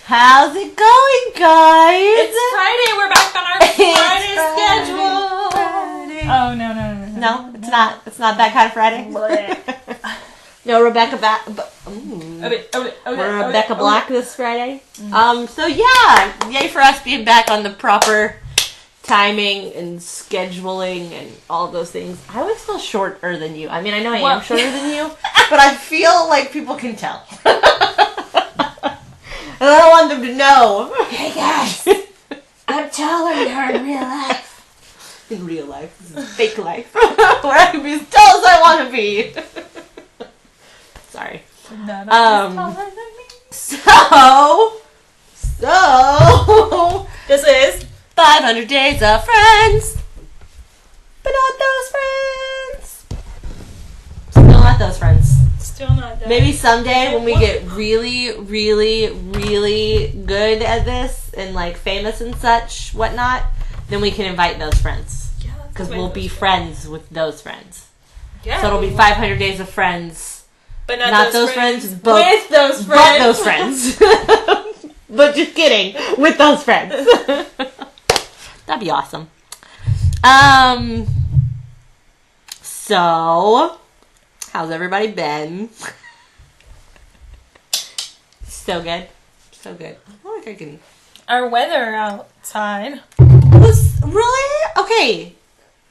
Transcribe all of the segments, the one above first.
How's it going, guys? It's Friday. We're back on our Friday schedule. Friday. Oh, no. No, it's not. It's not that kind of Friday. No, Rebecca Rebecca Black this Friday. So yeah, yay for us being back on the proper timing and scheduling and all of those things. I always feel shorter than you. I mean, I know I am shorter than you, but I feel like people can tell. And I don't want them to know. Hey guys, I'm taller than her in real life. In real life. This is fake life. Where I can be as tall as I want to be. Sorry. None of taller than me. So, This is 500 Days of Friends. But not those friends. Still not those friends. Still not done. Maybe someday when we get really, really, really good at this and like famous and such, whatnot, then we can invite those friends. Yeah, Because we'll be friends with those friends. Yeah. So it'll be 500 Days of Friends. But not those friends, but with those friends. But those friends. But just kidding. With those friends. That'd be awesome. So, how's everybody been? So good. So good. I feel like I can... Our weather outside was really? Okay.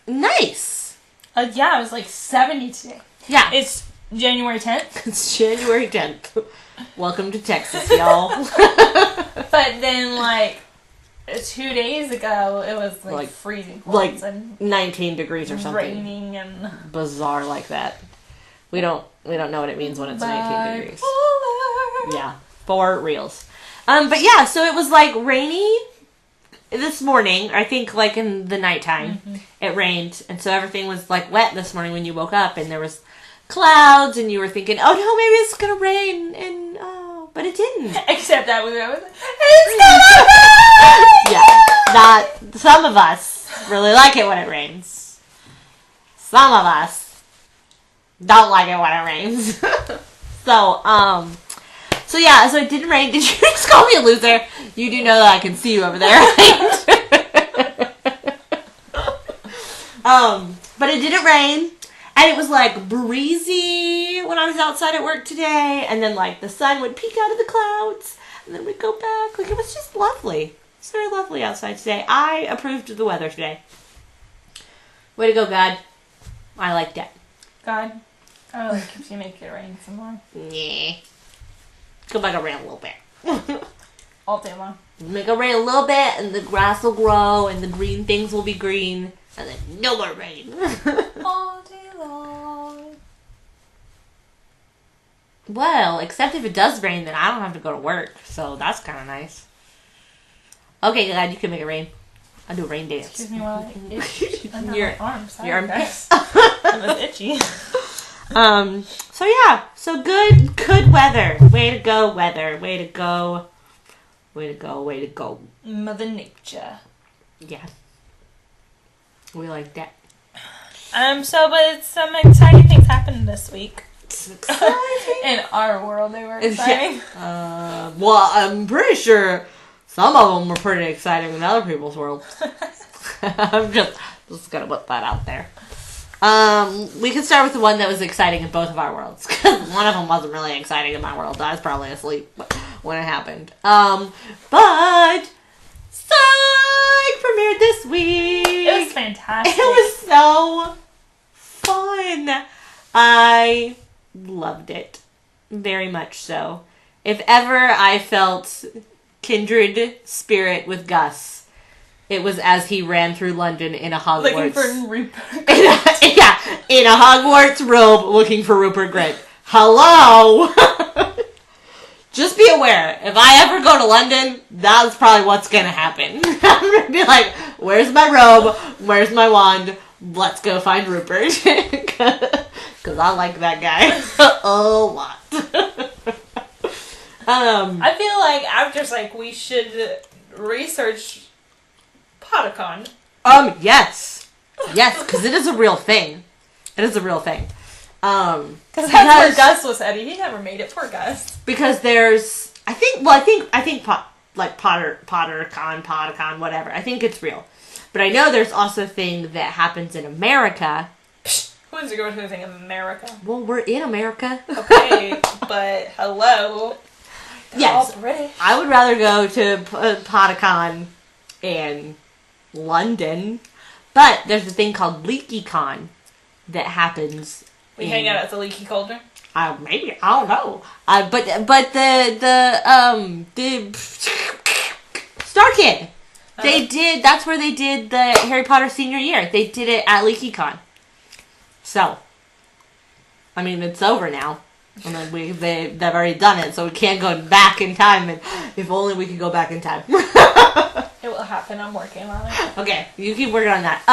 Nice. Yeah, it was like 70 today. Yeah. It's January 10th. It's January 10th. Welcome to Texas, y'all. But then, like, 2 days ago, it was like freezing cold like and 19 degrees or something. raining and Bizarre like that. We don't know what it means when it's 19 degrees. bipolar. Yeah, for reals. But yeah, so it was like rainy this morning. I think like in the nighttime, it rained, and so everything was like wet this morning when you woke up, and there was clouds, and you were thinking, "Oh no, maybe it's gonna rain," and but it didn't. Except that was it's gonna Yeah, not some of us really like it when it rains. Some of us don't like it when it rains. So yeah, so it didn't rain. Did you just call me a loser? You do know that I can see you over there, right? But it didn't rain, and it was like breezy when I was outside at work today, and then like the sun would peek out of the clouds, and then we'd go back. Like it was just lovely. It's very lovely outside today. I approved of the weather today. Way to go, God. I liked it. God, I like if you make it rain some more. Yeah. Go back and rain a little bit. All day long. Make it rain a little bit, and the grass will grow, and the green things will be green, and then no more rain. All day long. Well, except if it does rain, then I don't have to go to work, so that's kind of nice. Okay, God, you can make it rain. I'll do a rain dance. Excuse me while I itch under Your- my arms. your armpits. It was itchy. So yeah, so good weather. Way to go, weather. Way to go. Way to go, way to go. Mother Nature. Yeah. We like that. But some exciting things happened this week. It's exciting. In our world, they were exciting. Well, I'm pretty sure some of them were pretty exciting in other people's worlds. I'm just gonna put that out there. We can start with the one that was exciting in both of our worlds, because one of them wasn't really exciting in my world. I was probably asleep when it happened. But Psych premiered this week. It was fantastic. It was so fun. I loved it. Very much so. If ever I felt kindred spirit with Gus, it was as he ran through London in a Hogwarts. Looking for Rupert. In a Hogwarts robe looking for Rupert Grint. Hello! Just be aware, if I ever go to London, that's probably what's gonna happen. I'm gonna be like, where's my robe? Where's my wand? Let's go find Rupert. Because I like that guy a lot. I feel like after Psych, we should research Potacon. Yes. Yes, because it is a real thing. It is a real thing. Because that's where Gus was headed. He never made it. Poor Gus. Because there's, I think PotterCon, whatever. I think it's real. But I know there's also a thing that happens in America. Who wants to go to anything in America? Well, we're in America. Okay, but hello. Yes. All British. I would rather go to PotterCon in London. But there's a thing called LeakyCon that happens. We hang out at the Leaky Cauldron? Maybe, I don't know. But the Star Kid. They did. That's where they did the Harry Potter senior year. They did it at LeakyCon. So, I mean, it's over now. I mean, they've already done it, so we can't go back in time. And if only we could go back in time. It will happen. I'm working on it. Okay, you keep working on that.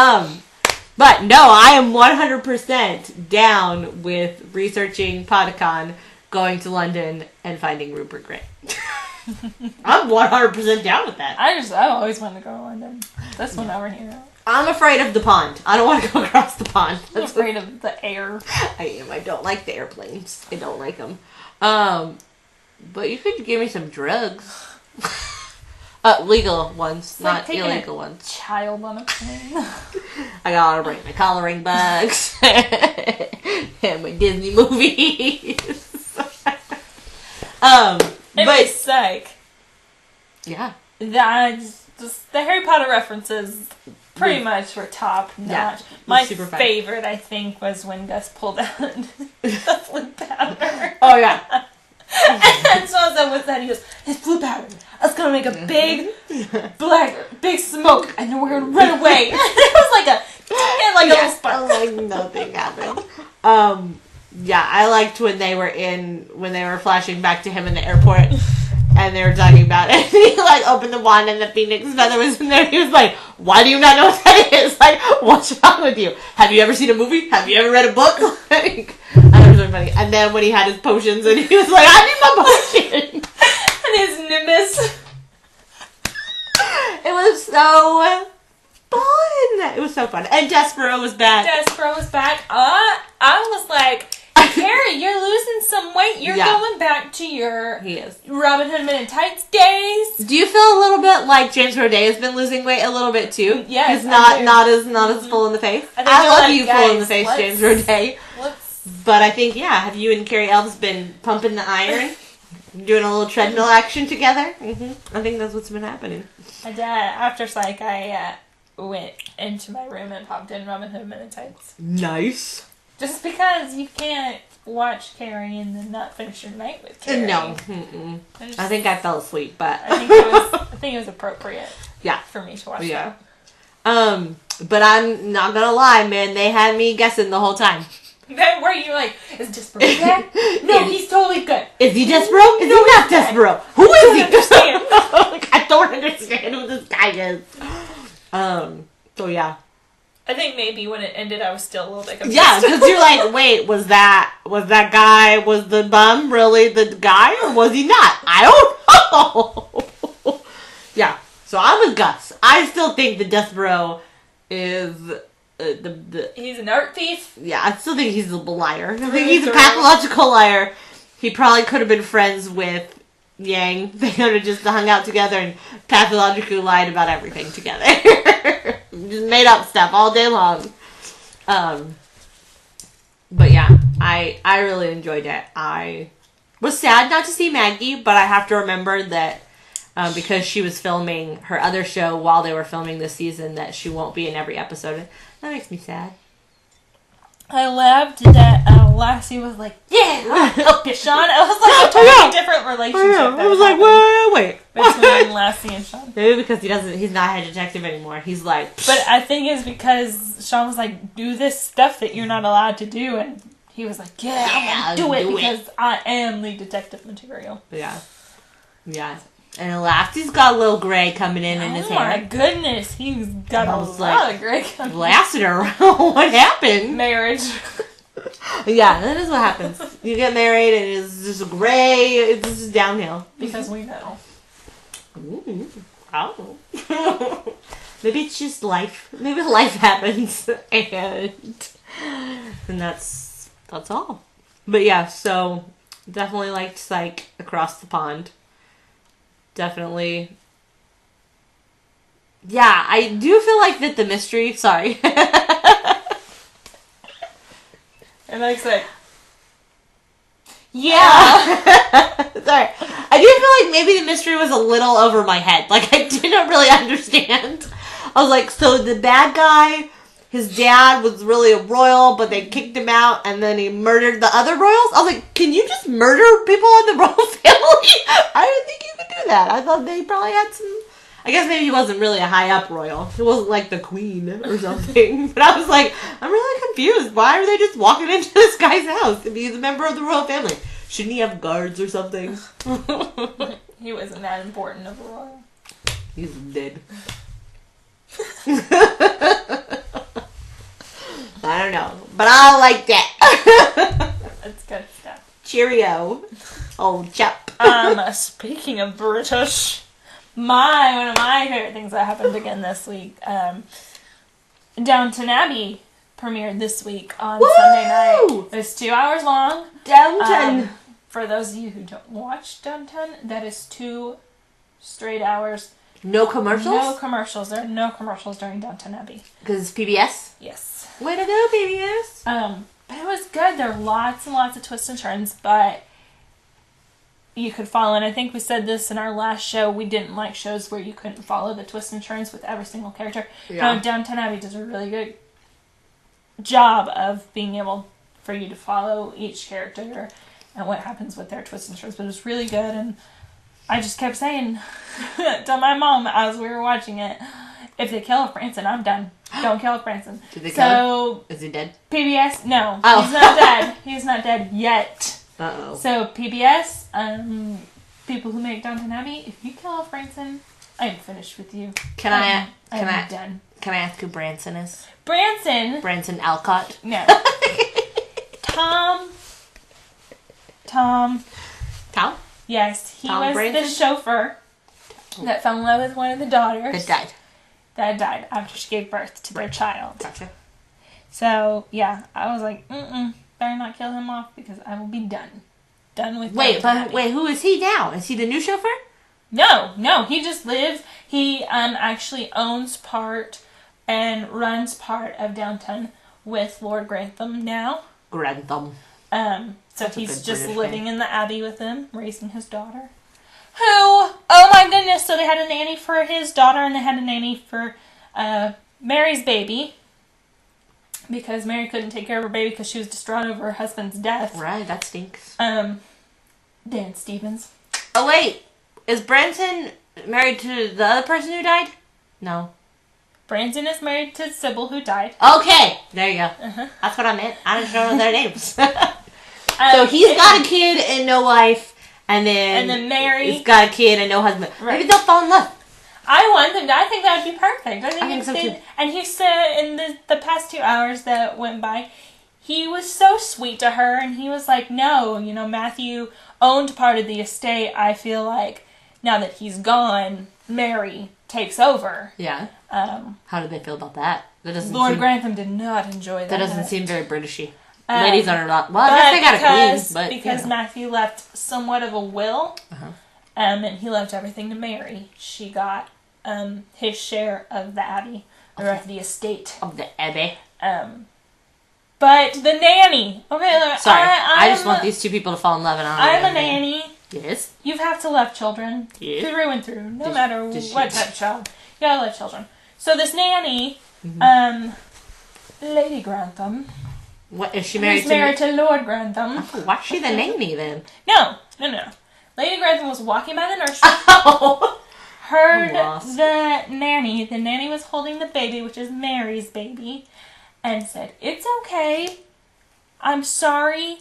But no, I am 100% down with researching PotterCon, going to London, and finding Rupert Grint. I'm 100% down with that. I always wanted to go to London. This one over here. I'm afraid of the pond. I don't want to go across the pond. I'm afraid of the air. I am. I don't like the airplanes. I don't like them. But you could give me some drugs. Legal ones, not illegal ones. Child on a plane. I gotta bring my coloring books and my Disney movies. But psych. Yeah. That's just, the Harry Potter references pretty much were top notch. Yeah, my super favorite, I think, was when Gus pulled out the flue powder. Oh yeah. And so what's that? He goes, it's flue powder. It's gonna make a big big smoke, and then we're gonna run away. It was like a little spark. Like nothing happened. Yeah, I liked when they were flashing back to him in the airport, and they were talking about it. And he like opened the wand, and the phoenix feather was in there. He was like, "Why do you not know what that is? Like, what's wrong with you? Have you ever seen a movie? Have you ever read a book?" Like, I thought it was really funny. And then when he had his potions, and he was like, "I need my potion." And his Nimbus. It was so fun. It was so fun. And Despero was back. Despero was back. I was like, Carrie, you're losing some weight. You're going back to your Robin Hood Men in Tights days. Do you feel a little bit like James Roday has been losing weight a little bit too? Yes. He's not as full in the face. I love you full in the face, James Roday. But I think, have you and Carrie Elves been pumping the iron? Doing a little treadmill action together? Mm-hmm. I think that's what's been happening. After Psych, I went into my room and popped in Robin Hood Men in Tights. Nice. Just because you can't watch Carrie and then not finish your night with Carrie. No. I think I fell asleep, but I think it was appropriate. Yeah. For me to watch. Yeah. But I'm not gonna lie, man. They had me guessing the whole time. Then were you like, is Despero dead? No, he's totally good. Is he Despero? Is he not Despero? Who is he? I don't understand who this guy is. So yeah. I think maybe when it ended, I was still a little bit confused. Yeah, because you're like, wait, was that guy, was the bum really the guy, or was he not? I don't know. Yeah, so I'm with Gus. I still think the Despero is he's an art thief. Yeah, I still think he's a liar. I think he's a pathological liar. He probably could have been friends with Yang. They could have just hung out together and pathologically lied about everything together. Just made up stuff all day long. But yeah, I really enjoyed it. I was sad not to see Maggie, but I have to remember that because she was filming her other show while they were filming this season, that she won't be in every episode. That makes me sad. I laughed that Lassie was like, yeah, oh, Sean. I was like, a totally different relationship. I was like, wait. Between Lassie and Sean. Maybe because he's not a head detective anymore. He's like... But I think it's because Sean was like, do this stuff that you're not allowed to do. And he was like, I'm going to do it because I am lead detective material. Yeah. Yeah. And Lassie's got a little gray coming in his hair. Oh my goodness, he's got a lot of gray coming in. Lassiter, what happened? Marriage. Yeah, that is what happens. You get married and it's just gray, it's just downhill. Because we know. Ooh. Oh. Maybe it's just life. Maybe life happens and that's That's all. But yeah, so definitely liked Psych Across the Pond. Definitely. Yeah, I do feel like that the mystery... Sorry. And like said, yeah. Sorry. I do feel like maybe the mystery was a little over my head. Like, I didn't really understand. I was like, so the bad guy, his dad was really a royal, but they kicked him out, and then he murdered the other royals? I was like, can you just murder people in the royal family? I didn't think you could do that. I thought they probably had some... I guess maybe he wasn't really a high-up royal. He wasn't like the queen or something. But I was like, I'm really confused. Why are they just walking into this guy's house if he's a member of the royal family? Shouldn't he have guards or something? he wasn't that important of a royal. He's dead. I don't know. But I like that. That's good stuff. Cheerio. Old chap. Speaking of British... one of my favorite things that happened again this week, Downton Abbey premiered this week on Woo! Sunday night. It was 2 hours long. Downton. For those of you who don't watch Downton, that is 2 straight hours. No commercials? No commercials. There are no commercials during Downton Abbey. Because it's PBS? Yes. Way to go, PBS. But it was good. There were lots and lots of twists and turns, but... you could follow, and I think we said this in our last show, we didn't like shows where you couldn't follow the twists and turns with every single character. Yeah. No, Downton Abbey does a really good job of being able for you to follow each character and what happens with their twists and turns, but it was really good, and I just kept saying to my mom as we were watching it, if they kill Branson, I'm done. Don't kill Branson. Did they kill him? Is he dead? PBS, no. Oh. He's not dead. He's not dead yet. Uh-oh. So, PBS, people who make Downton Abbey, if you kill off Branson, I am finished with you. Can I done. Can I ask who Branson is? Branson? Branson Alcott? No. Tom? Tom? Yes, he Tom was Branson? the chauffeur that fell in love with one of the daughters. That died after she gave birth to their child. Gotcha. So, yeah, I was like, better not kill him off because I will be done. Done with Wait, Downton Abbey. who is he now? Is he the new chauffeur? No, he just lives. He actually owns part and runs part of Downton with Lord Grantham now. Grantham. So That's a he's good just British living name. in the abbey with them, raising his daughter. Who, oh my goodness, so they had a nanny for his daughter and they had a nanny for Mary's baby. Because Mary couldn't take care of her baby because she was distraught over her husband's death. Right, that stinks. Dan Stevens. Oh, wait. Is Branson married to the other person who died? No. Branson is married to Sybil, who died. Okay, there you go. Uh-huh. That's what I meant. I just don't know their names. So he's got a kid and no wife, and then Mary. He's got a kid and no husband. Right. Maybe they'll fall in love. I want them to. I think that would be perfect. I think so, too. And he said in the past 2 hours that went by, he was so sweet to her, and he was like, no, Matthew owned part of the estate. I feel like now that he's gone, Mary takes over. Yeah. How did they feel about that? That doesn't Lord seem, Grantham did not enjoy that. That doesn't seem very Britishy. Ladies aren't allowed. Well, I guess they got a queen, but because Matthew left somewhat of a will, and he left everything to Mary. She got his share of the abbey, or of the estate of the abbey. But the nanny. Okay, look, sorry, I just want these two people to fall in love, and I'm a nanny. Yes. You have to love children. Yes. Through and through, no matter what type of child. You gotta love children. So this nanny, Lady Grantham. What is she married She's married to Lord Grantham. Oh, why's she the nanny then? No. Lady Grantham was walking by the nursery. Heard the nanny. The nanny was holding the baby, which is Mary's baby, and said, "It's okay. I'm sorry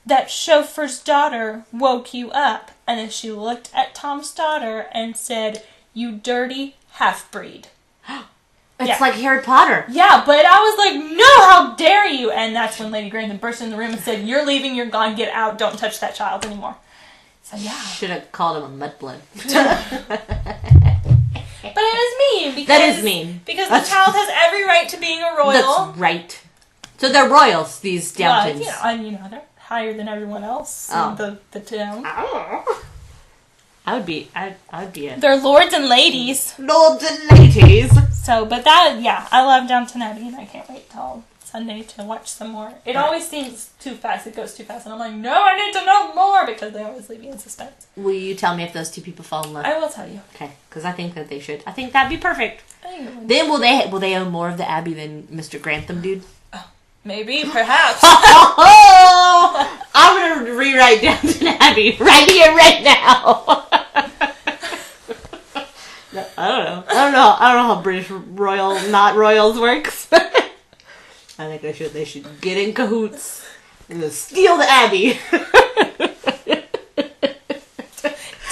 that chauffeur's daughter woke you up." And then she looked at Tom's daughter and said, "You dirty half-breed." It's like Harry Potter. Yeah, but I was like, no, how dare you? And that's when Lady Grantham burst in the room and said, "You're leaving, you're gone, get out, don't touch that child anymore." So yeah. Should have called him a mudblood. But it was mean. Because, that is mean. Because the child has every right to being a royal. That's right. So they're royals, these Downtons. They're higher than everyone else in the town. I would be a... They're lords and ladies. Lords and ladies. So, but I love Downton Abbey, and I can't wait till Sunday to watch some more. It always seems too fast. It goes too fast, and I'm like, no, I need to know more, because they always leave me in suspense. Will you tell me if those two people fall in love? I will tell you. Okay, because I think that they should. I think that'd be perfect. Then will they own more of the Abbey than Mr. Grantham, dude? Maybe, perhaps. Oh, I'm gonna rewrite Downton Abbey right here, right now. I don't know how British not royals works. I think they should get in cahoots and steal the Abbey.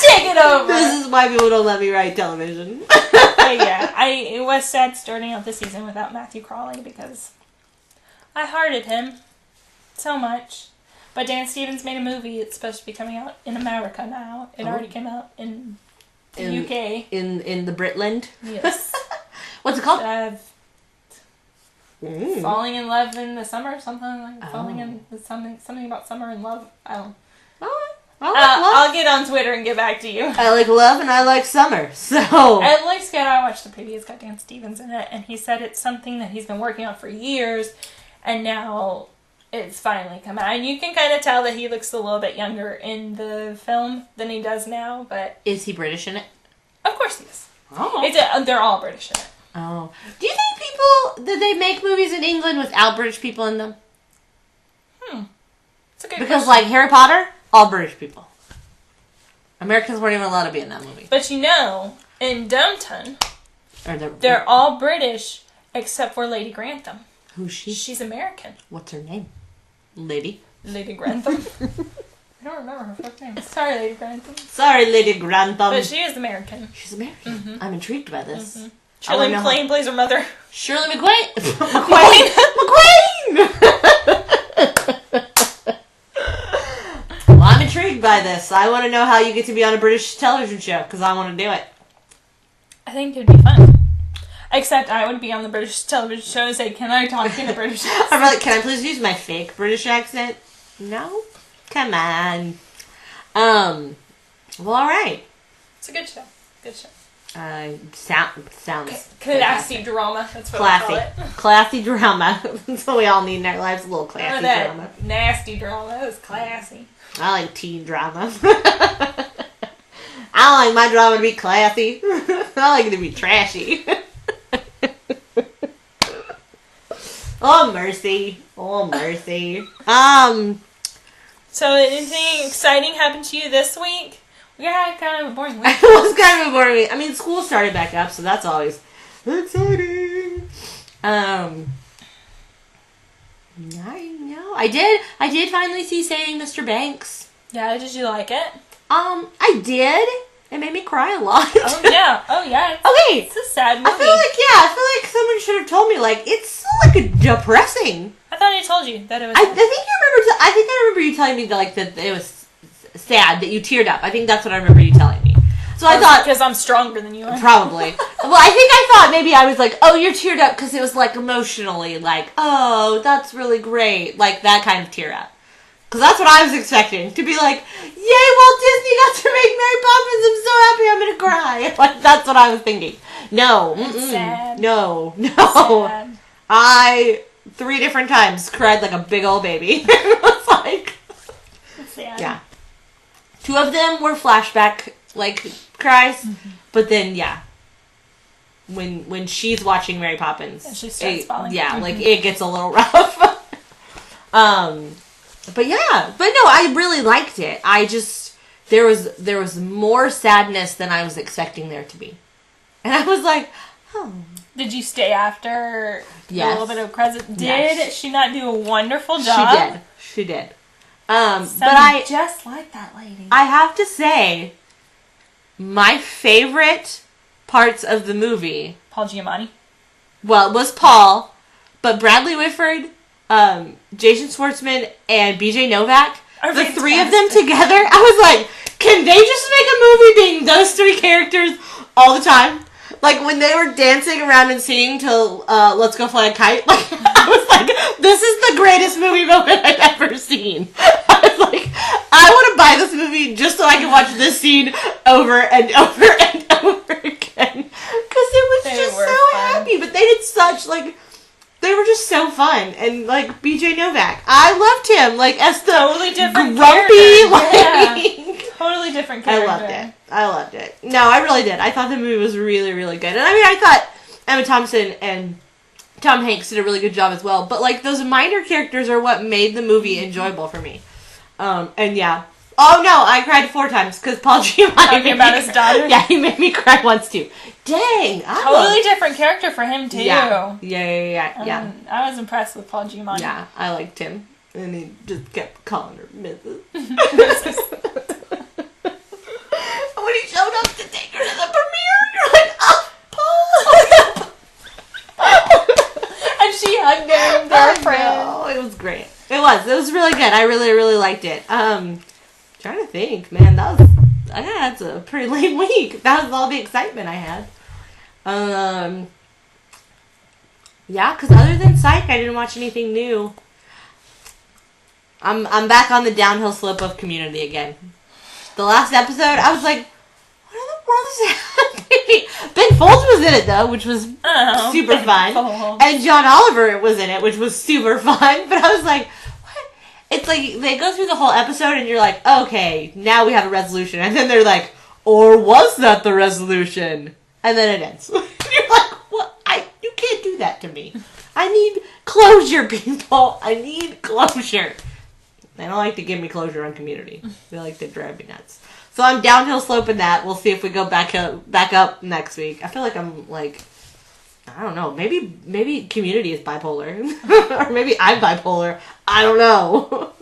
Take it over. This is why people don't let me write television. It was sad starting out the season without Matthew Crawley, because I hearted him so much. But Dan Stevens made a movie. It's supposed to be coming out in America now. It already came out in the UK. In the Britland? Yes. What's it called? Falling in Love in the Summer, something like something about summer and love. I don't know. I'll get on Twitter and get back to you. I like love and I like summer, so... At least I watched the preview. It's got Dan Stevens in it, and he said it's something that he's been working on for years, and now it's finally come out. And you can kind of tell that he looks a little bit younger in the film than he does now, but... Is he British in it? Of course he is. Oh. They're all British in it. Oh. Do you think that they make movies in England without British people in them? It's a good Because, question. like, Harry Potter, all British people. Americans weren't even allowed to be in that movie. But in Downton, they're all British except for Lady Grantham. Who's she? She's American. What's her name? Lady Grantham. I don't remember her first name. Sorry, Lady Grantham. Sorry, Lady Grantham. But she is American. She's American. Mm-hmm. I'm intrigued by this. Mm-hmm. Shirley MacLaine plays her mother. Shirley MacLaine? MacLaine! Well, I'm intrigued by this. I want to know how you get to be on a British television show, because I want to do it. I think it would be fun. Except I would be on the British television show and say, can I talk in a British accent? I'm like, can I please use my fake British accent? No? Come on. Well, alright. It's a good show. Good show. Sounds classy drama. That's what I call it. Classy drama. That's what we all need in our lives. A little classy drama. Nasty drama. That was classy. I like teen drama. I don't like my drama to be classy. I like it to be trashy. Oh, mercy. Oh, mercy. So, anything exciting happened to you this week? We had kind of a boring week. It was kind of a boring week. I mean, school started back up, so that's always exciting. I did finally see Saving Mr. Banks. Yeah, did you like it? I did. It made me cry a lot. Oh yeah. Okay. It's a sad movie. I feel like someone should have told me, like, it's like a depressing. I thought I told you that it was. I think I remember you telling me that, like, that it was sad, that you teared up. I think that's what I remember you telling me. So I thought, because I'm stronger than you are. Probably. Well, I thought maybe I was like, oh, you're teared up because it was, like, emotionally, like, oh, that's really great, like that kind of tear up. Because that's what I was expecting. To be like, yay, Walt Disney got to make Mary Poppins. I'm so happy I'm going to cry. Like, that's what I was thinking. No. Sad. No. Sad. I, 3 different times, cried like a big old baby. It was like... Sad. Yeah. 2 of them were flashback, like, cries. Mm-hmm. But then, yeah. When she's watching Mary Poppins... And she starts falling. Yeah, mm-hmm. Like, it gets a little rough. But yeah, but no, I really liked it. I just, there was more sadness than I was expecting there to be. And I was like, oh. Did you stay after yes. a little bit of present? Did she not do a wonderful job? She did. But I just like that lady. I have to say, my favorite parts of the movie. Paul Giamatti. Well, it was Paul, but Bradley Whitford, Jason Schwartzman, and BJ Novak, the 3 of them together, I was like, can they just make a movie being those 3 characters all the time? Like, when they were dancing around and singing to Let's Go Fly a Kite, like, I was like, this is the greatest movie moment I've ever seen. I was like, I want to buy this movie just so I can watch this scene over and over and over again. Because it was just so happy. But they did such, like, they were just so fun. And, like, BJ Novak, I loved him. Like, as the totally different grumpy, like... Totally different character. I loved it. No, I really did. I thought the movie was really, really good. And I mean, I thought Emma Thompson and Tom Hanks did a really good job as well. But, like, those minor characters are what made the movie enjoyable for me. And, yeah. Oh, no, I cried 4 times because Paul Giamatti talking about his daughter? Yeah, he made me cry once, too. Dang. Totally different character for him, too. Yeah. I was impressed with Paul Giamatti. Yeah, I liked him. And he just kept calling her Mrs. When he showed up to take her to the premiere, you're like, oh, Paul! And she hugged him, their friend. Oh, it was great. It was really good. I really, really liked it. Trying to think, man, that's a pretty lame week. That was all the excitement I had. Yeah, because other than Psych, I didn't watch anything new. I'm back on the downhill slope of Community again. The last episode, I was like, what in the world is happening? Ben Folds was in it, though, which was super fun. Folds. And John Oliver was in it, which was super fun. But I was like, what? It's like, they go through the whole episode, and you're like, okay, now we have a resolution. And then they're like, or was that the resolution? And then it ends. You're like, what? You can't do that to me. I need closure, people. I need closure. They don't like to give me closure on Community. They like to drive me nuts. So I'm downhill sloping that. We'll see if we go back up next week. I feel like I'm like, I don't know. Maybe Community is bipolar, or maybe I'm bipolar. I don't know.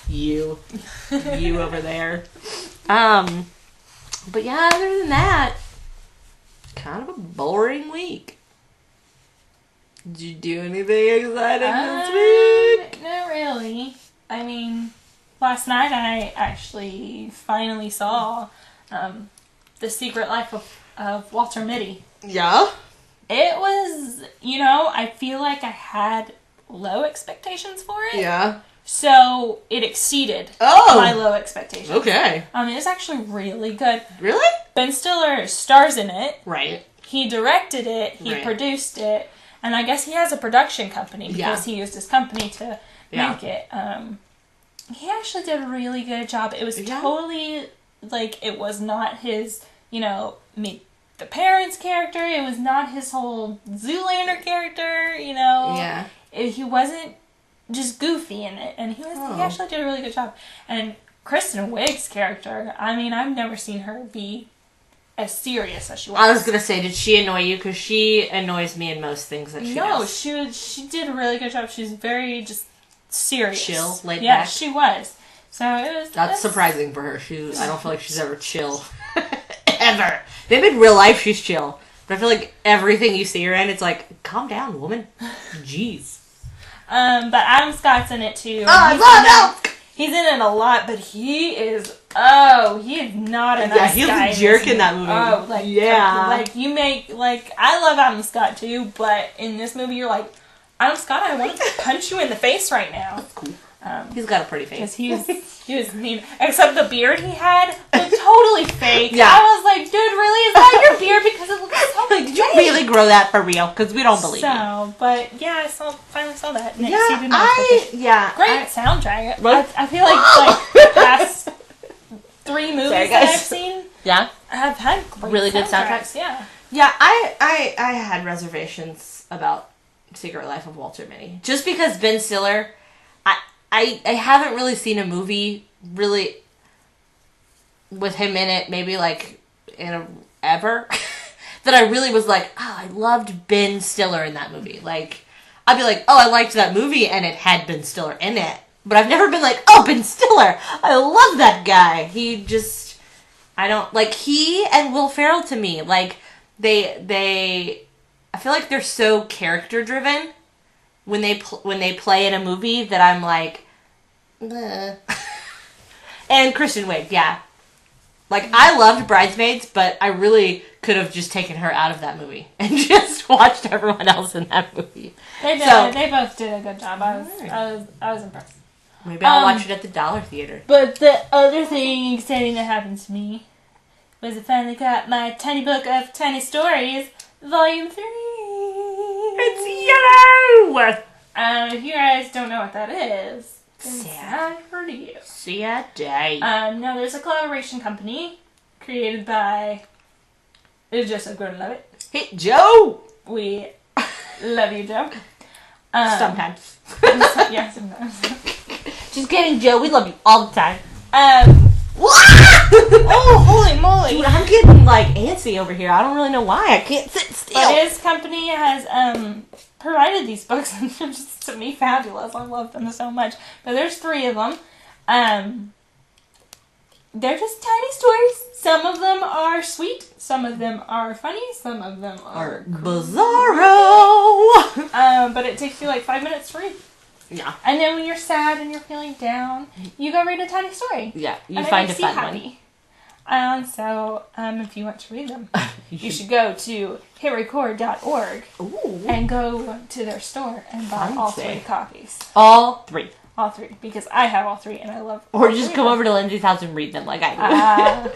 You over there. But yeah, other than that, kind of a boring week. Did you do anything exciting this week? Not really. I mean, last night I actually finally saw The Secret Life of Walter Mitty. Yeah? It was, I feel like I had low expectations for it. Yeah. So it exceeded my low expectations. Okay. It's actually really good. Really? Ben Stiller stars in it. Right. He directed it. He produced it. And I guess he has a production company because he used his company to make it. He actually did a really good job. It was totally, like, it was not his, Meet the Parents character. It was not his whole Zoolander character, Yeah. He wasn't just goofy in it. And he actually did a really good job. And Kristen Wiig's character, I mean, I've never seen her be as serious as she was. I was gonna say, did she annoy you? Because she annoys me in most things that she does. No, she did a really good job. She's very just serious. Chill, laid back. Yeah, she was. So it was... That's surprising for her. I don't feel like she's ever chill. Ever. Maybe in real life she's chill. But I feel like everything you see her in, it's like, calm down, woman. Jeez. But Adam Scott's in it too. Oh, I love him! He's in it a lot, but he is not a nice guy. Yeah, he's a jerk in that movie. Oh, I love Adam Scott too, but in this movie you're like, Adam Scott, I want to punch you in the face right now. That's cool. He's got a pretty face. Because he was mean. Except the beard he had was totally fake. Yeah. I was like, dude, really? Is that your beard? Because it looks so like, did you really grow that for real? Because we don't believe you. But yeah, I finally saw that. Great soundtrack. I feel like the past 3 movies that I've seen have had really good soundtracks. Yeah. Yeah, I had reservations about Secret Life of Walter Mitty. Just because Ben Stiller... I haven't really seen a movie really with him in it, maybe like ever, that I really was like, I loved Ben Stiller in that movie. Like, I'd be like, I liked that movie and it had Ben Stiller in it. But I've never been like, Ben Stiller, I love that guy. He and Will Ferrell to me, like, I feel like they're so character driven when they play in a movie that I'm like, bleh. And Kristen Wiig, yeah. Like, I loved Bridesmaids, but I really could have just taken her out of that movie and just watched everyone else in that movie. They did. So, they both did a good job. I was impressed. Maybe I'll watch it at the Dollar Theater. But the other thing exciting that happened to me was I finally got my tiny book of tiny stories, Volume 3. It's yellow! If you guys don't know what that is, sad for you. Sad day. Now there's a collaboration company created by Joseph Gordon-Levitt. Hey, Joe! We love you, Joe. Sometimes. Yeah, sometimes. Just kidding, Joe. We love you all the time. Oh, holy moly. Dude, I'm getting, like, antsy over here. I don't really know why. I can't sit still. But his company has provided these books, and they're just, to me, fabulous. I love them so much. But there's 3 of them. They're just tiny stories. Some of them are sweet. Some of them are funny. Some of them are bizarro. But it takes you, like, 5 minutes to read. Yeah. And then when you're sad and you're feeling down, you go read a tiny story. Yeah, you and find a fun one. So, if you want to read them, you should go to hitrecord.org and go to their store and buy all 3 copies. All 3. All 3, because I have all 3 and I love. Or just come over to Lindsay's house and read them like I do.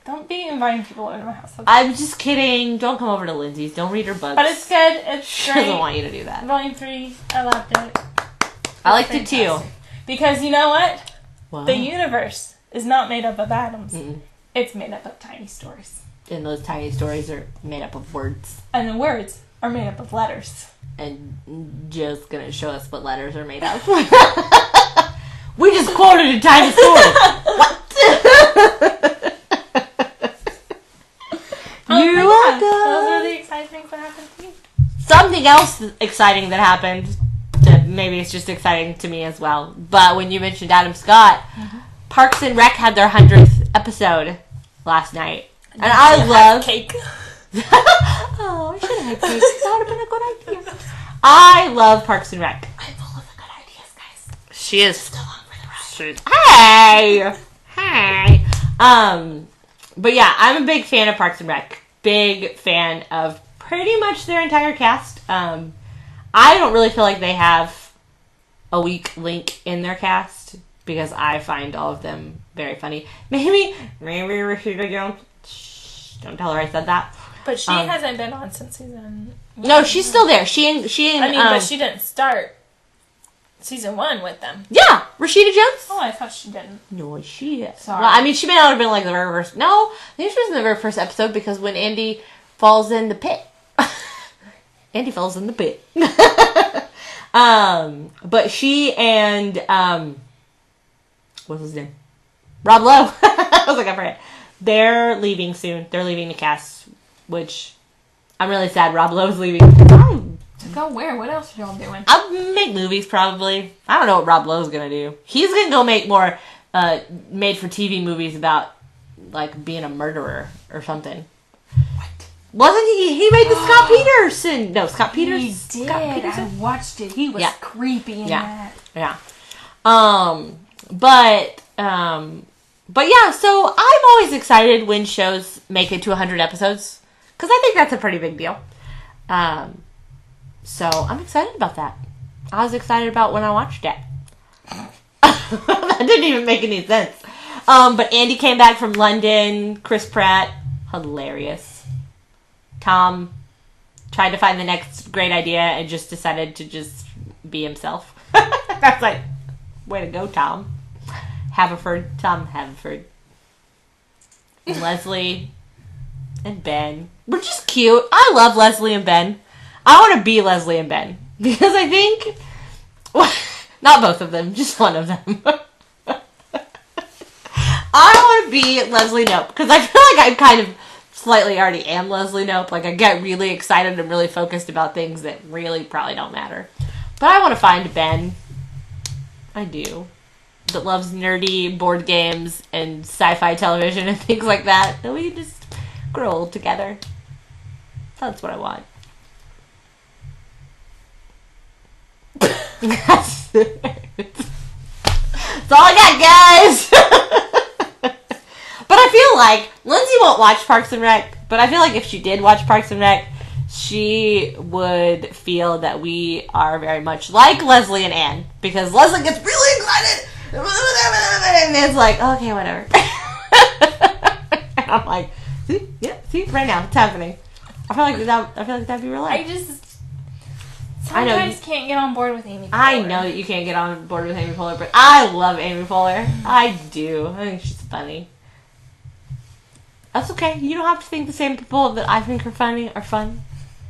Don't be inviting people over to my house. I'm just kidding. Don't come over to Lindsay's. Don't read her books. But it's good. It's she great. doesn't want you to do that. Volume 3, I loved it. I liked it too. Because you know what? Wow. The universe is not made up of atoms. Mm-mm. It's made up of tiny stories. And those tiny stories are made up of words. And the words are made up of letters. And Joe's gonna show us what letters are made of. We just quoted a tiny story. What? You're welcome. Those are the exciting things that happened to me. Something else exciting that happened, that maybe it's just exciting to me as well, but when you mentioned Adam Scott, Parks and Rec had their 100th episode last night. And I love... cake. Oh, I should have had cake. That would have been a good idea. I love Parks and Rec. I'm full of good ideas, guys. She is... Still on for the ride. Hey! But yeah, I'm a big fan of Parks and Rec. Big fan of pretty much their entire cast. I don't really feel like they have a weak link in their cast because I find all of them very funny. Maybe Rashida Jones. Shh, don't tell her I said that. But she hasn't been on since season 1. No, she's still there. She and but she didn't start season 1 with them. Yeah, Rashida Jones. Oh, I thought she didn't. No, she is. Sorry. Well, I mean, she may not have been like the very first. No, I think she was in the very first episode because when Andy falls in the pit. Andy falls in the pit. But she and what's his name? Rob Lowe. I was like, I forget. They're leaving soon. They're leaving the cast, which I'm really sad. Rob Lowe's leaving. To go where? What else are y'all doing? I'll make movies probably. I don't know what Rob Lowe's gonna do. He's gonna go make more made-for-TV movies about like being a murderer or something. What? Wasn't he? He made the Scott Peterson. No, Scott Peters. He did. Scott Peterson? I watched it. He was creepy in that. Yeah. But yeah. So I'm always excited when shows make it to 100 episodes because I think that's a pretty big deal. So I'm excited about that. I was excited about when I watched it. That didn't even make any sense. But Andy came back from London. Chris Pratt, hilarious. Tom tried to find the next great idea and just decided to just be himself. That's like, way to go, Tom. Tom Haverford. And Leslie and Ben. We're just cute. I love Leslie and Ben. I want to be Leslie and Ben. Because I think... Well, not both of them. Just one of them. I want to be Leslie Knope. Because I feel like I kind of slightly already am Leslie Knope. Like, I get really excited and really focused about things that really probably don't matter. But I want to find Ben. I do. That loves nerdy board games and sci-fi television and things like that. And we just grow old together. That's what I want. That's all I got, guys. feel like Lindsay won't watch Parks and Rec, but I feel like if she did watch Parks and Rec, she would feel that we are very much like Leslie and Anne, because Leslie gets really excited, and Anne's like, okay, whatever. And I'm like, see, right now it's happening. I feel like that'd be real life. I just sometimes can't get on board with Amy Poehler. I know that you can't get on board with Amy Poehler, but I love Amy Poehler. I do. I think she's funny. That's okay. You don't have to think the same people that I think are funny are fun.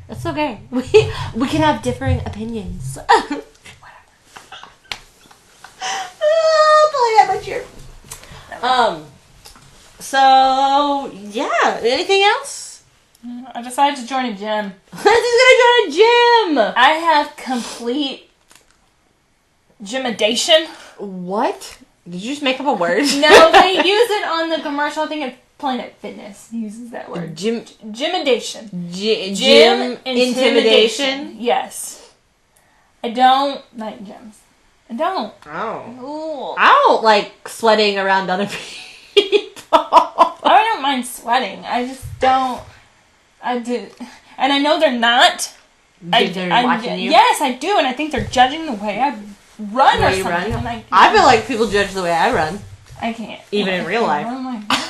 That's okay. We can have differing opinions. Whatever. Play that by cheer. So yeah. Anything else? I decided to join a gym. Lindsay's gonna join a gym. I have complete gymidation. What? Did you just make up a word? No, they use it on the commercial. I think it's Planet Fitness uses that word. Gymidation. Gym intimidation? Yes. I don't like gyms. I don't. Oh. I don't like sweating around other people. I don't mind sweating. I just don't. I do. And I know they're not. They're watching you? Yes, I do. And I think they're judging the way I run or something. Run? I feel like people judge the way I run. I can't. Even in real life. Oh my God.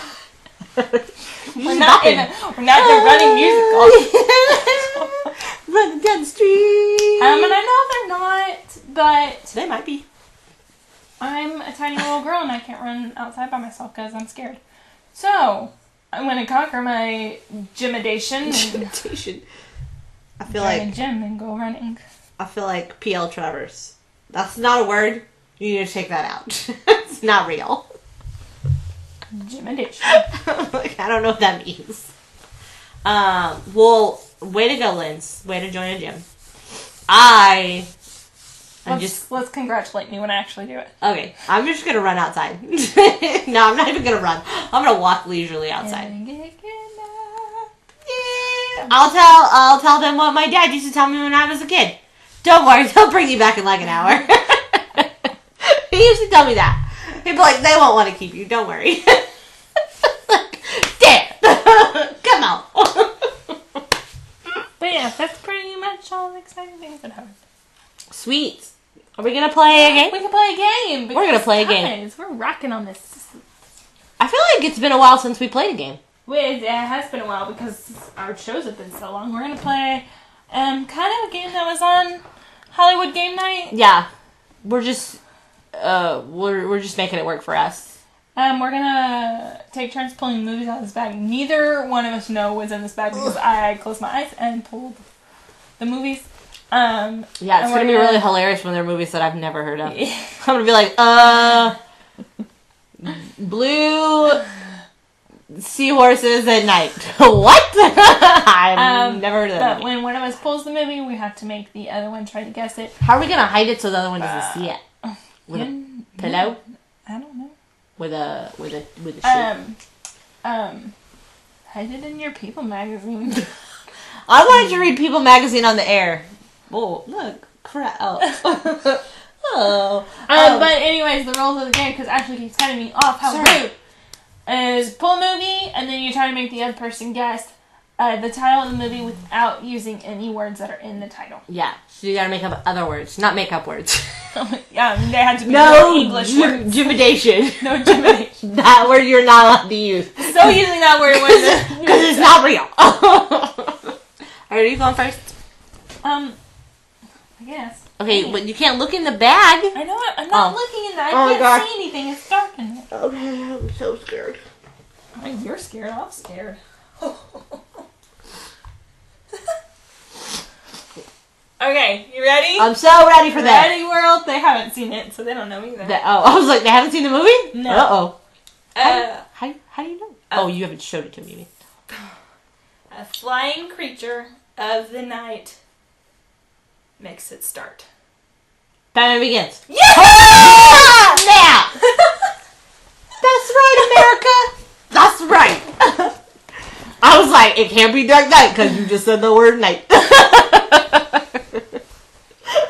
we're not in a running musical. Running down the street. And I know they're not, but they might be. I'm a tiny little girl and I can't run outside by myself because I'm scared. So I'm gonna conquer my gymidation. I feel like a gym and go running. I feel like PL Travers. That's not a word. You need to take that out. It's not real. Gymidation. Like, I don't know what that means. Well, way to go, Linz. Way to join a gym. Let's congratulate me when I actually do it. Okay, I'm just gonna run outside. No, I'm not even gonna run. I'm gonna walk leisurely outside. Yeah. I'll tell them what my dad used to tell me when I was a kid. Don't worry, they'll bring you back in like an hour. He used to tell me that. He'd be like, they won't want to keep you, don't worry. Dad, come out. But yeah, that's pretty much all the exciting things that happened. Sweet. Are we gonna play a game? We can play a game. We're gonna play a game. We're rocking on this. I feel like it's been a while since we played a game. It has been a while because our shows have been so long. We're gonna play kind of a game that was on Hollywood Game Night. Yeah. We're just we're just making it work for us. We're gonna take turns pulling movies out of this bag. Neither one of us know what's in this bag because I closed my eyes and pulled the movies. Yeah, it's gonna be really hilarious when they're movies that I've never heard of. Yeah. I'm gonna be like, Blue Seahorses at Night. What? I've never heard of that. But when one of us pulls the movie, we have to make the other one try to guess it. How are we gonna hide it so the other one doesn't see it? With a pillow? I don't know. With a sheet. Hide it in your People magazine. I wanted to read People magazine on the air. Oh, look. Crap. Oh. But anyways, the rules of the game, because Ashley keeps cutting me off. How rude. Is pull a movie, and then you try to make the other person guess the title of the movie without using any words that are in the title. Yeah, so you gotta make up other words, not make up words. Yeah, they had to be English words. Gymidation. No gymidation. That word you're not allowed to use. So using that word because it's not real. Are you going first? I guess. Okay, but you can't look in the bag. I know it. I'm not looking in that. I can't see anything. It's dark in here. Okay, I'm so scared. You're scared. I'm scared. Okay, you ready? I'm so ready for that. Ready World? They haven't seen it, so they don't know either. I was like, they haven't seen the movie? No. Uh-oh. How do you know? You haven't showed it to me. A flying creature of the night makes it start. Batman Begins. Yeah! Now! That's right, America! That's right! I was like, it can't be Dark Knight because you just said the word night.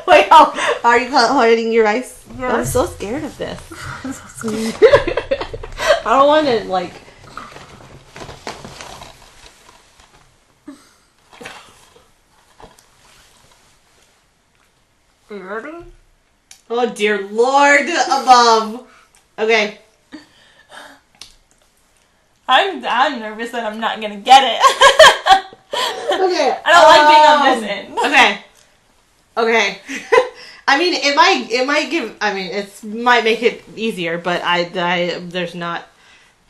Wait, are you holding your ice? Yes. I'm so scared of this. I don't want to, You ready? Oh dear Lord above. Okay. I'm nervous that I'm not gonna get it. Okay. I don't like being on this end. Okay. Okay. I mean, it might give. I mean, it might make it easier, but there's not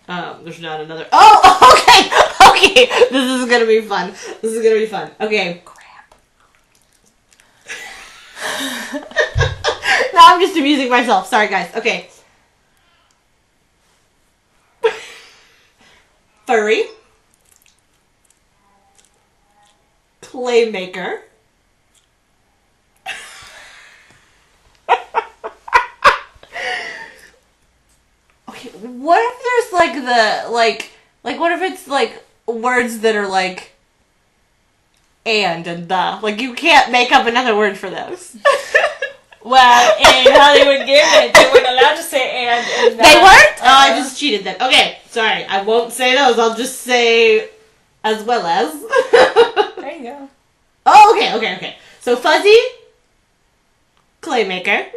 another. Oh, okay, okay. This is gonna be fun. Okay. Crap. Now I'm just amusing myself. Sorry, guys. Okay. Furry. Playmaker. Okay, what if there's like what if it's like words that are like and the? Like you can't make up another word for those. Well, in Hollywood Gimmick, they weren't allowed to say and in that. They weren't? Oh, I just cheated then. Okay, sorry. I won't say those. I'll just say as well as. There you go. Oh, okay. So Fuzzy, Claymaker.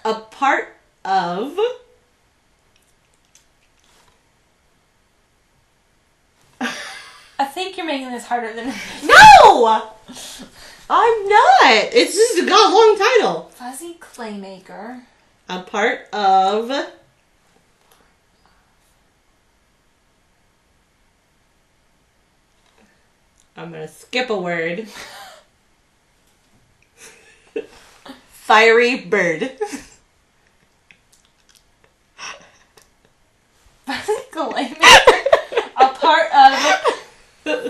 A part of. I think you're making this harder than No! I'm not. It's just a long title. Fuzzy Claymaker. A part of. I'm gonna skip a word. Fiery bird. Fuzzy Claymaker. A part of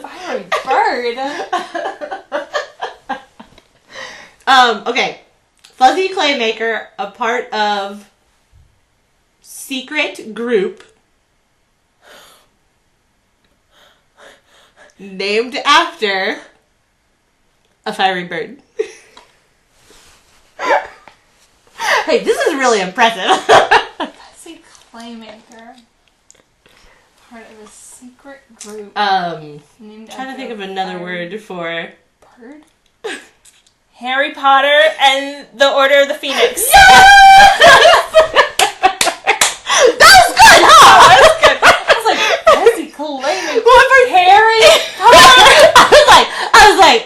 Fiery Bird. Okay. Fuzzy Claymaker, a part of secret group named after a fiery bird. Hey, this is really impressive. Fuzzy Claymaker. Part of a secret group. Trying to think of another word for bird. Harry Potter and the Order of the Phoenix. Yes! That was good, huh? That was good. I was like, Fuzzy Claymaker. Harry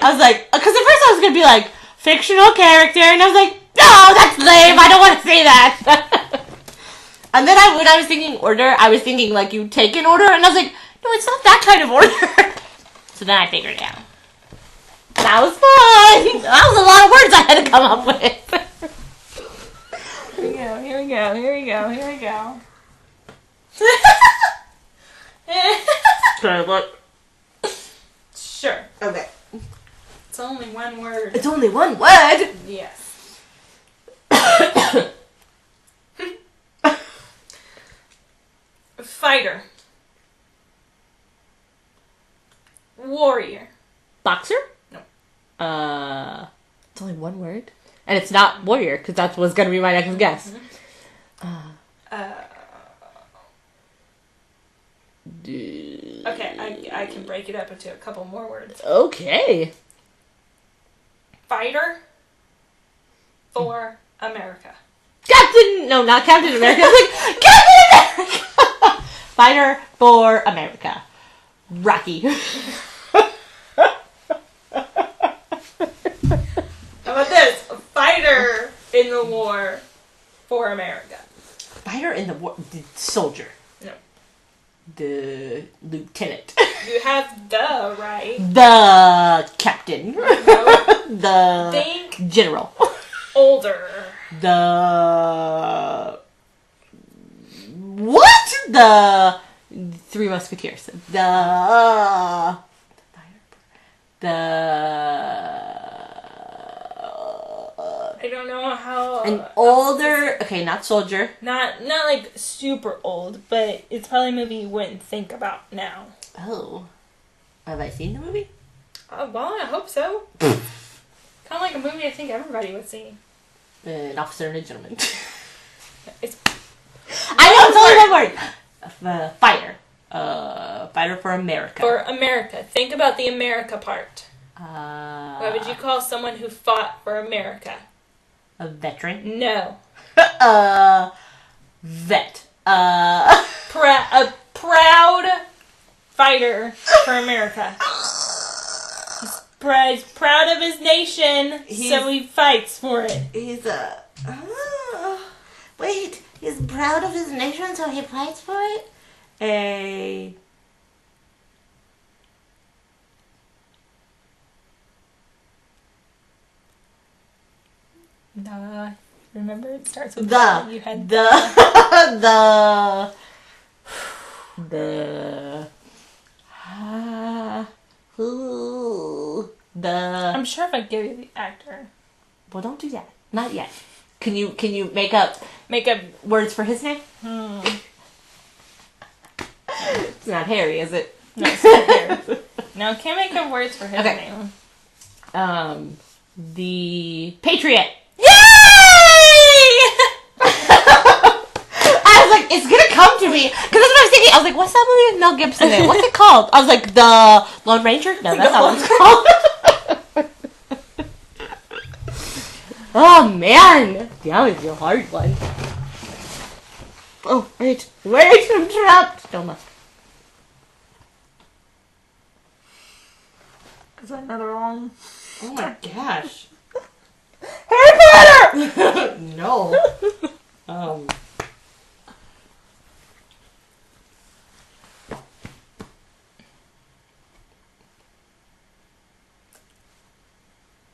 I was like, because at first I was gonna be like fictional character, and I was like, no, that's lame. I don't want to say that. And then when I was thinking order, I was thinking like you take an order, and I was like, no, it's not that kind of order. So then I figured it out. That was fun. That was a lot of words I had to come up with. Here we go. Sorry, look. Sure. Okay. It's only one word. It's only one word. Yes. Fighter. Warrior. Boxer? No. It's only one word, and it's not warrior because that was gonna be my next guess. Okay, I can break it up into a couple more words. Okay. Fighter for America. Not Captain America. It's like Captain America. Fighter for America. Rocky. How about this? A fighter in the war for America. Fighter in the war. The soldier. No. The lieutenant. You have the right. The captain. No. The Think general. older. The what? The Three Musketeers. The I don't know how. an older. Okay, not soldier. Not like super old, but it's probably a movie you wouldn't think about now. Oh, have I seen the movie? Oh, well, I hope so. Kind of like a movie I think everybody would see. An Officer and a Gentleman. It's I know it's only one word. Fighter. fighter for America. For America. Think about the America part. What would you call someone who fought for America? A veteran? No. Vet. A proud fighter for America. He's proud of his nation, so he fights for it. He's a... wait, he's proud of his nation, so he fights for it? Remember, it starts with the I'm sure if I give you the actor. Well, don't do that. Not yet. Can you make up words for his name? It's not Harry, is it? No, it's not Harry. No, can't make up words for his name. The Patriot. Yay! I was like, it's gonna come to me. Because that's what I was thinking. I was like, what's that movie with Mel Gibson in? What's it called? I was like, The Lone Ranger? No, that's not what it's called. Oh, man. That was a hard one. Oh, wait, I'm trapped. Stoma. Is that another wrong? Oh my gosh. Harry Potter! No.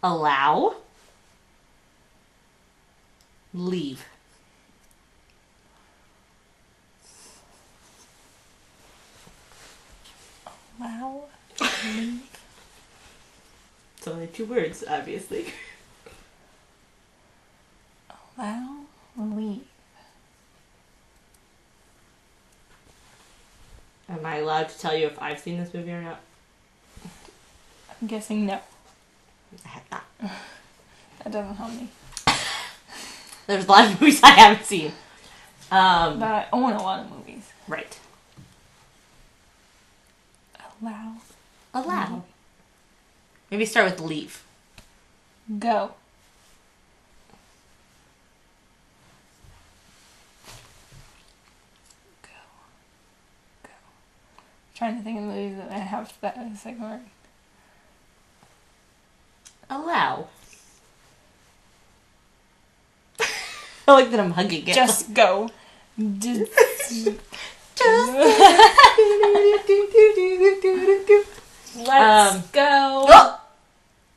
Allow. Leave. Allow. Leave. It's only 2 words, obviously. Allow. Leave. Am I allowed to tell you if I've seen this movie or not? I'm guessing no. I have not. That doesn't help me. There's a lot of movies I haven't seen. But I own a lot of movies. Right. Allow. Allow. Maybe start with leave. Go. Go. I'm trying to think of the movies that I have that as a second word. Allow. I like that I'm hugging it. Just go. Let's go. Oh!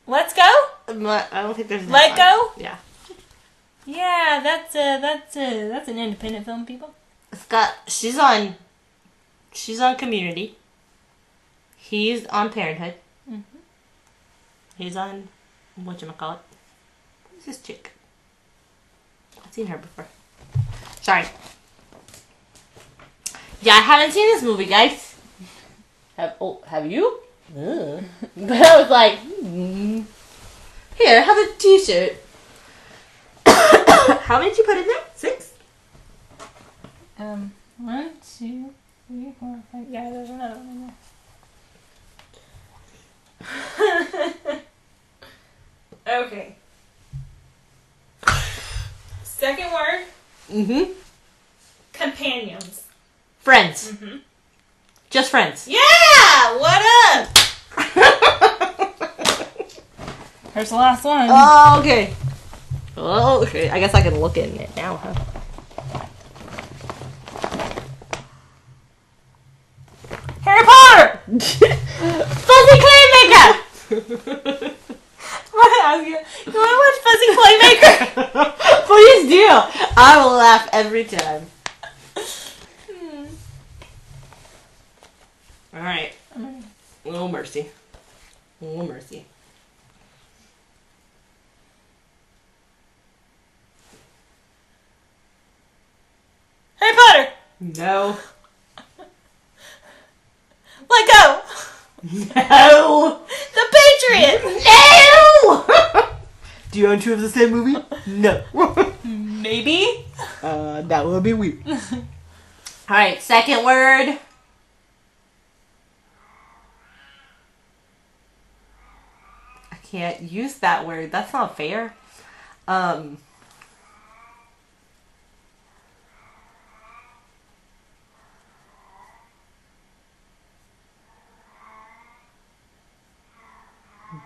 Let's go? I don't think there's Let go? Yeah. Yeah, that's an independent film, people. She's on Community. He's on Parenthood. Mm-hmm. He's on whatchamacallit. Who's this chick? I've seen her before. Sorry. Yeah, I haven't seen this movie, guys. Have you? But I was like, here, have a t-shirt. How many did you put in there? 6? 1, 2, 3, 4, 5. Yeah, there's another one in there. Okay. Second word. Mm-hmm. Companions. Friends. Mm-hmm. Just friends. Yeah! What up? Here's the last one. Oh, okay. Oh, okay. I guess I can look in it now, huh? Harry Potter! Fuzzy Claymaker! You want to watch Fuzzy Claymaker? Please do. I will laugh every time. Alright. Oh, mercy. Oh, mercy. Harry Potter! No. Let go! No! The Patriot! No! Do you own 2 of the same movie? No. Maybe? That would be weird. Alright, second word. can't use that word. That's not fair.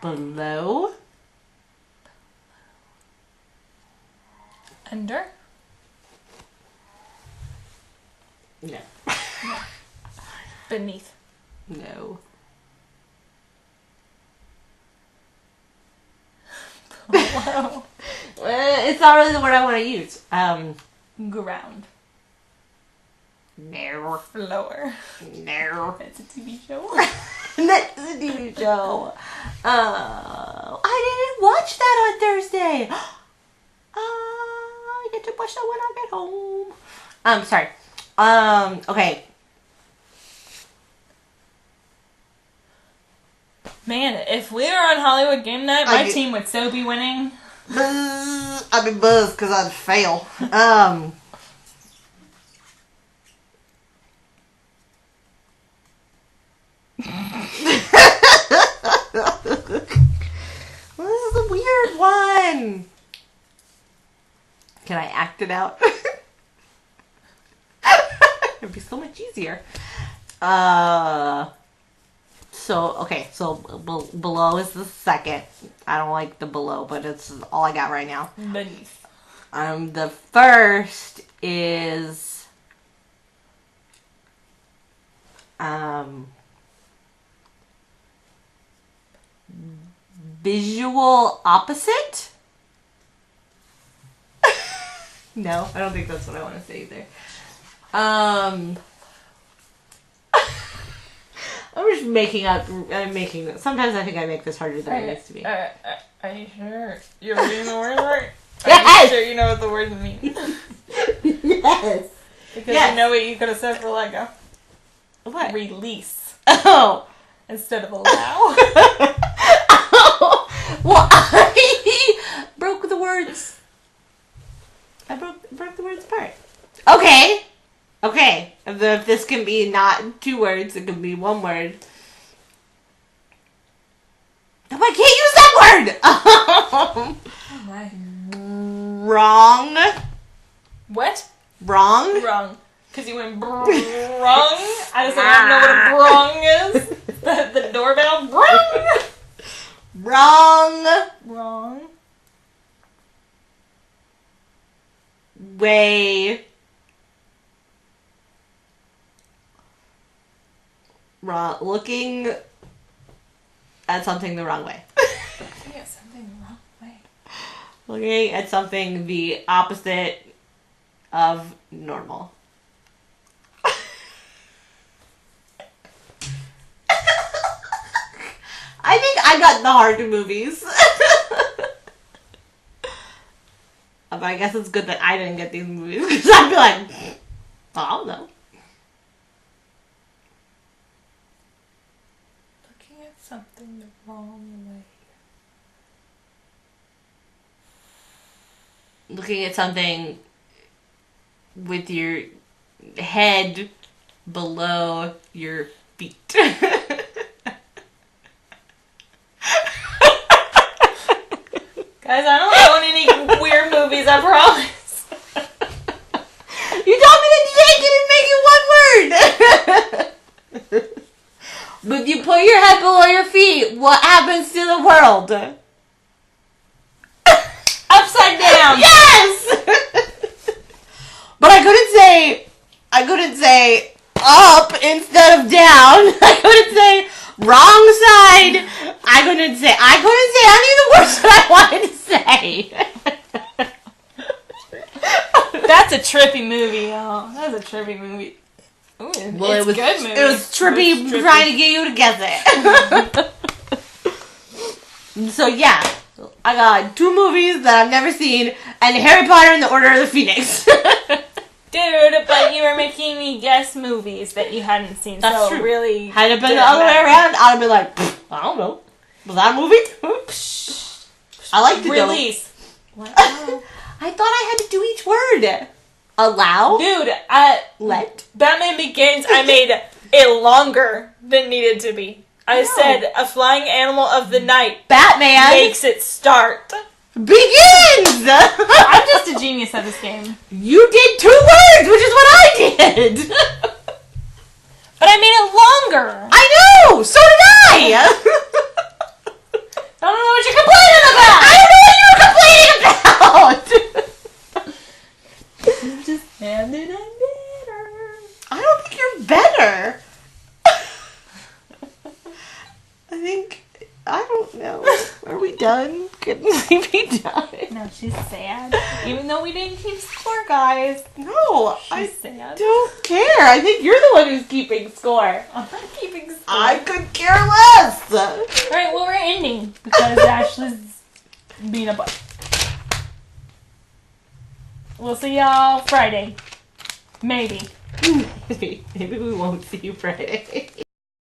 Below? Under? No. Beneath? No. Below? It's not really the word I want to use. Ground. No. Floor. No. It's a TV show. That's a TV show. I didn't watch that on Thursday. I get to watch that when I get home. Sorry. Okay. Man, if we were on Hollywood Game Night, my team would so be winning. I'd be buzzed because I'd fail. Well, this is a weird one. Can I act it out? It'd be so much easier. So below is the second. I don't like the below, but it's all I got right now. Beneath. The first is visual opposite. No, I don't think that's what I want to say either. I'm just making up. Sometimes I think I make this harder than it needs to be. Are you sure you're reading the word right? Yes! Are you sure you know what the word means? Yes. Because you know what you could have said for Lego. What? Release. Oh. Instead of allow. Oh. Well, I broke the words. I broke the words apart. Okay. If this can be not 2 words, it can be 1 word. No, I can't use that word! Why? Wrong. What? Wrong? Wrong. Because you went wrong. I just don't know what a brong is. The doorbell. Wrong. Wrong. Way. Wrong. Looking at something the wrong way. Looking at something the wrong way. Looking at something the opposite of normal. I think I got the hard movies. But I guess it's good that I didn't get these movies because I'd be like, I don't know. Looking at something the wrong way. Looking at something with your head below your feet. Guys, I don't own any weird movies, I promise. You told me that you didn't make it 1 word. But if you put your head below your feet, what happens to the world? Upside down. Yes! But I couldn't say up instead of down. I couldn't say wrong side. I couldn't say any of the words that I wanted to say. That's a trippy movie, y'all. That's a trippy movie. Ooh, Well, it's it was a good movie. It was trippy, trying to get you to guess it. So yeah, I got 2 movies that I've never seen, and Harry Potter and the Order of the Phoenix. Dude, but you were making me guess movies that you hadn't seen. That's so true. Really, had it been the other way around, I'd have been like, I don't know. Was that a movie? I liked it. Release. What? I thought I had to do each word. Allow. Dude, Let. Batman Begins, I made it longer than needed to be. I No. said a flying animal of the night Batman makes it start. begins! I'm just a genius at this game. You did 2 words, which is what I did! But I made it longer. I know! So did I! I don't know what you're complaining about. I don't know what you were complaining about! Just and then I'm better. I don't think you're better. I think, I don't know. Are we done? Couldn't we be done? No, she's sad. Even though we didn't keep score, guys. No, I She's sad. don't care. I think you're the one who's keeping score. I'm not keeping score. I could care less. Alright, well, we're ending because Ashley's being a butt. We'll see y'all Friday. Maybe. Maybe we won't see you Friday.